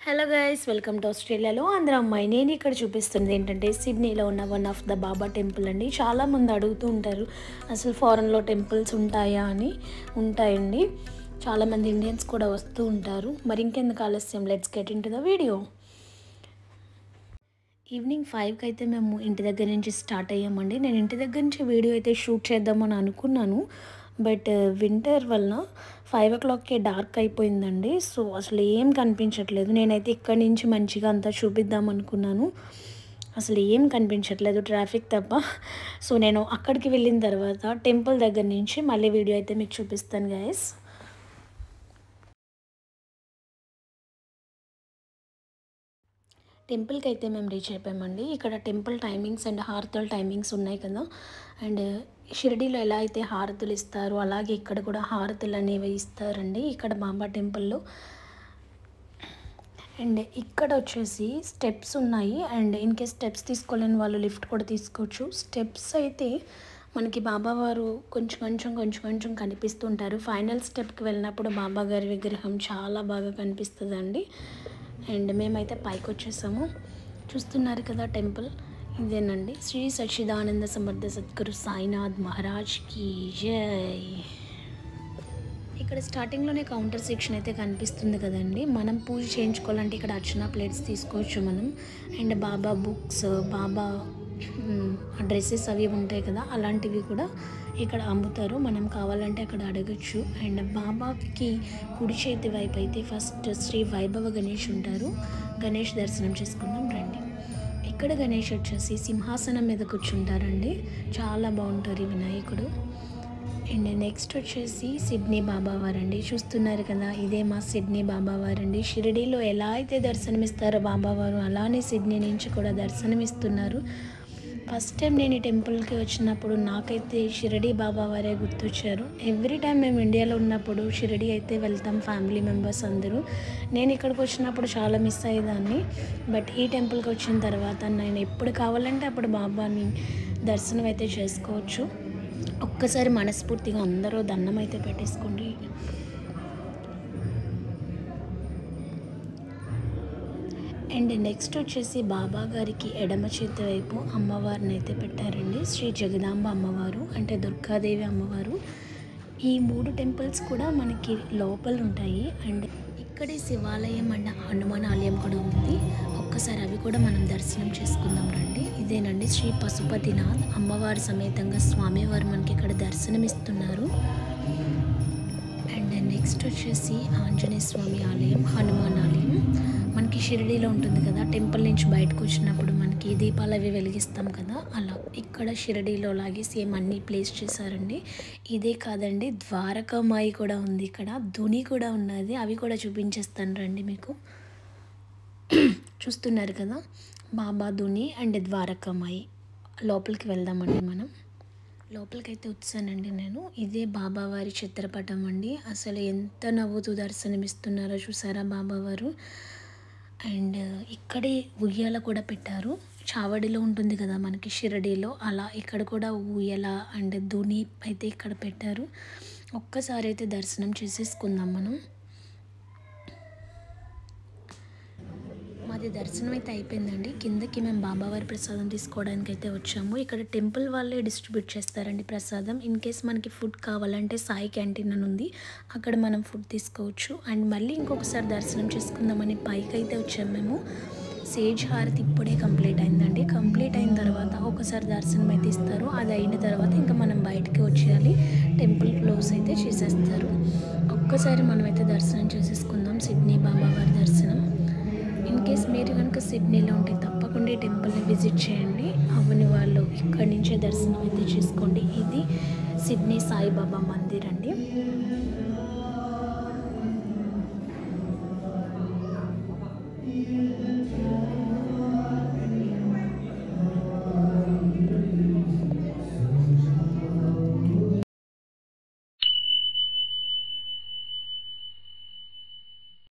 Hello guys, welcome to ఆస్ట్రేలియాలో అందరూ అమ్మాయి. నేను ఇక్కడ చూపిస్తుంది ఏంటంటే సిడ్నీలో ఉన్న one of the Baba temple అండి. చాలామంది అడుగుతూ ఉంటారు అసలు ఫారెన్లో టెంపుల్స్ ఉంటాయా అని. ఉంటాయండి, చాలామంది ఇండియన్స్ కూడా వస్తూ ఉంటారు. మరి ఇంకెందుకు ఆలస్యం, let's get in to the video. Evening 5కి అయితే మేము ఇంటి దగ్గర నుంచి స్టార్ట్ అయ్యామండి. నేను ఇంటి దగ్గర నుంచి వీడియో అయితే షూట్ చేద్దామని అనుకున్నాను, బట్ వింటర్ వలన 5 o'clockకే డార్క్ అయిపోయిందండి. సో అసలు ఏం కనిపించట్లేదు. నేనైతే ఇక్కడి నుంచి మంచిగా అంతా చూపిద్దాం అనుకున్నాను, అసలు ఏం కనిపించట్లేదు, ట్రాఫిక్ తప్ప. సో నేను అక్కడికి వెళ్ళిన తర్వాత టెంపుల్ దగ్గర నుంచి మళ్ళీ వీడియో అయితే మీకు చూపిస్తాను గైస్. టెంపుల్కి అయితే మేము రీచ్ అయిపోయామండి. ఇక్కడ టెంపుల్ టైమింగ్స్ అండ్ హారతుల టైమింగ్స్ ఉన్నాయి కదా. అండ్ షిరిడీలో ఎలా అయితే హారతులు ఇస్తారో అలాగే ఇక్కడ కూడా హారతులు అనేవి ఇస్తారండి ఇక్కడ బాబా టెంపుల్లో. అండ్ ఇక్కడ వచ్చేసి స్టెప్స్ ఉన్నాయి. అండ్ ఇన్ కేస్ స్టెప్స్ తీసుకోలేని వాళ్ళు లిఫ్ట్ కూడా తీసుకోవచ్చు. స్టెప్స్ అయితే మనకి బాబావారు కొంచెం కనిపిస్తుంటారు. ఫైనల్ స్టెప్కి వెళ్ళినప్పుడు బాబా గారి విగ్రహం చాలా బాగా కనిపిస్తుందండి. అండ్ మేమైతే పైకి వచ్చేసాము. చూస్తున్నారు కదా టెంపుల్, ఇదేనండి. శ్రీ సచ్చిదానంద సమర్థ సద్గురు సాయినాథ్ మహారాజ్కి జై. ఇక్కడ స్టార్టింగ్లోనే కౌంటర్ సెక్షన్ అయితే కనిపిస్తుంది కదండి. మనం పూజ చేయించుకోవాలంటే ఇక్కడ అర్చన ప్లేట్స్ తీసుకోవచ్చు మనం. And Baba books, Baba dresses అవి ఉంటాయి కదా, అలాంటివి కూడా ఇక్కడ అమ్ముతారు. మనం కావాలంటే అక్కడ అడగచ్చు. అండ్ బాబాకి కుడి చేతి వైపు అయితే ఫస్ట్ శ్రీ వైభవ గణేష్ ఉంటారు. గణేష్ దర్శనం చేసుకుందాం రండి. ఇక్కడ గణేష్ వచ్చేసి సింహాసనం మీద కూర్చుంటారండి, చాలా బాగుంటారు ఈ వినాయకుడు. అండ్ నెక్స్ట్ వచ్చేసి సిడ్నీ బాబావారండి. చూస్తున్నారు కదా, ఇదే మా సిడ్నీ బాబావారండి. షిరిడీలో ఎలా అయితే దర్శనమిస్తారో బాబావారు, అలానే సిడ్నీ నుంచి కూడా దర్శనమిస్తున్నారు. ఫస్ట్ టైం నేను ఈ టెంపుల్కి వచ్చినప్పుడు నాకైతే షిరిడీ బాబావారే గుర్తొచ్చారు. ఎవ్రీ టైం మేము ఇండియాలో ఉన్నప్పుడు షిరిడీ అయితే వెళ్తాం ఫ్యామిలీ మెంబర్స్ అందరూ. నేను ఇక్కడికి వచ్చినప్పుడు చాలా మిస్ అయ్యేదాన్ని, బట్ ఈ టెంపుల్కి వచ్చిన తర్వాత నేను ఎప్పుడు కావాలంటే అప్పుడు బాబాని దర్శనం అయితే చేసుకోవచ్చు. ఒక్కసారి మనస్ఫూర్తిగా అందరూ దండం అయితే పెట్టేసుకోండి. అండ్ నెక్స్ట్ వచ్చేసి బాబా గారికి ఎడమ చేతి వైపు అమ్మవారిని అయితే పెట్టారండి. శ్రీ జగదాంబ అమ్మవారు, అంటే దుర్గాదేవి అమ్మవారు. ఈ 3 టెంపుల్స్ కూడా మనకి లోపల ఉంటాయి. అండ్ ఇక్కడే శివాలయం అండ్ హనుమాన్ ఆలయం కూడా ఉంది. ఒక్కసారి అవి కూడా మనం దర్శనం చేసుకుందాం రండి. ఇదేనండి శ్రీ పశుపతినాథ్ అమ్మవారి సమేతంగా స్వామివారు మనకి ఇక్కడ దర్శనమిస్తున్నారు. అండ్ నెక్స్ట్ వచ్చేసి ఆంజనేయ స్వామి ఆలయం, హనుమాన్ ఆలయం మనకి షిరిడీలో ఉంటుంది కదా. టెంపుల్ నుంచి బయటకు వచ్చినప్పుడు మనకి దీపాలు అవి వెలిగిస్తాం కదా, అలా ఇక్కడ షిరిడీలో లాగే సేమ్ అన్నీ ప్లేస్ చేశారండి. ఇదే కాదండి, ద్వారకామాయి కూడా ఉంది ఇక్కడ, ధుని కూడా ఉన్నది, అవి కూడా చూపించేస్తాను రండి మీకు. చూస్తున్నారు కదా బాబా ధుని అండ్ ద్వారకామాయి. లోపలికి వెళ్దామండి మనం. లోపలికైతే వచ్చానండి నేను. ఇదే బాబావారి చిత్రపటం అండి. అసలు ఎంత నవ్వుతూ దర్శనమిస్తున్నారో చూసారా బాబావారు. అండ్ ఇక్కడే ఉయ్యాల కూడా పెట్టారు. చావడిలో ఉంటుంది కదా మనకి షిరిడీలో, అలా ఇక్కడ కూడా ఉయ్యాల అండ్ ధుని అయితే ఇక్కడ పెట్టారు. ఒక్కసారి అయితే దర్శనం చేసేసుకుందాం మనం. మాది దర్శనం అయితే అయిపోయిందండి. కిందకి మేము బాబావారి ప్రసాదం తీసుకోవడానికి అయితే వచ్చాము. ఇక్కడ టెంపుల్ వాళ్ళే డిస్ట్రిబ్యూట్ చేస్తారండి ప్రసాదం. ఇన్ కేస్ మనకి ఫుడ్ కావాలంటే సాయి క్యాంటీన్ అని ఉంది, అక్కడ మనం ఫుడ్ తీసుకోవచ్చు. అండ్ మళ్ళీ ఇంకొకసారి దర్శనం చేసుకుందామని పైకి అయితే వచ్చాము మేము. సేజ్ హారతి ఇప్పుడే కంప్లీట్ అయిందండి. కంప్లీట్ అయిన తర్వాత ఒకసారి దర్శనం అయితే ఇస్తారు. అది అయిన తర్వాత ఇంకా మనం బయటికి వచ్చేయాలి. టెంపుల్ క్లోజ్ అయితే చేసేస్తారు. ఒక్కసారి మనమైతే దర్శనం చేసేసుకుందాం, సిడ్నీ బాబావారి దర్శనం. ఇన్ కేస్ మీరు కనుక సిడ్నీలో ఉంటే తప్పకుండా ఈ టెంపుల్ని విజిట్ చేయండి. అవని వాళ్ళు ఇక్కడి నుంచే దర్శనం అయితే చేసుకోండి. ఇది సిడ్నీ సాయిబాబా మందిర్ అండి.